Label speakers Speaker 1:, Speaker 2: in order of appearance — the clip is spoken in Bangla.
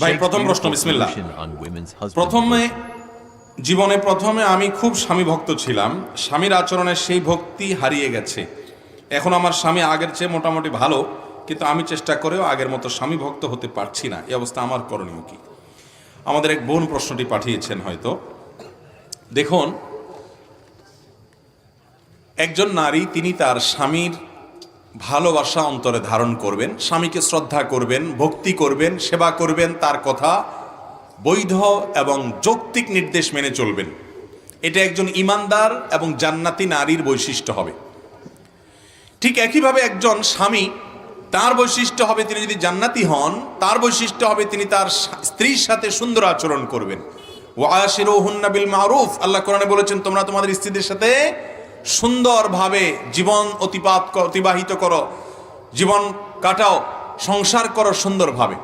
Speaker 1: ভাই প্রথম প্রশ্ন, বিসমিল্লাহ। প্রথমে আমি খুব স্বামী ভক্ত ছিলাম। স্বামীর আচরণের সেই ভক্তি হারিয়ে গেছে। এখন আমার স্বামী আগের চেয়ে মোটামুটি ভালো, কিন্তু আমি চেষ্টা করেও আগের মতো স্বামী ভক্ত হতে পারছি না। এই অবস্থা আমার করণীয় কি? আমাদের এক বোন প্রশ্নটি পাঠিয়েছেন। হয়তো দেখুন, একজন নারী তিনি তার স্বামীর ভালোবাসা অন্তরে ধারণ করবেন, স্বামীকে শ্রদ্ধা করবেন, ভক্তি করবেন, সেবা করবেন, তার কথা বৈধ এবং যৌক্তিক নির্দেশ মেনে চলবেন। এটা একজন ইমানদার এবং জান্নাতি নারীর বৈশিষ্ট্য হবে। ঠিক একইভাবে একজন স্বামী, তার বৈশিষ্ট্য হবে, তিনি যদি জান্নাতি হন, তার বৈশিষ্ট্য হবে তিনি তার স্ত্রীর সাথে সুন্দর আচরণ করবেন। ওয়াশিরুহুন্না বিল মারুফ, আল্লাহ কোরআনে বলেছেন তোমরা তোমাদের স্ত্রীদের সাথে সুন্দরভাবে জীবন অতিবাহিত করো, জীবন কাটাও, সংসার করো সুন্দরভাবে।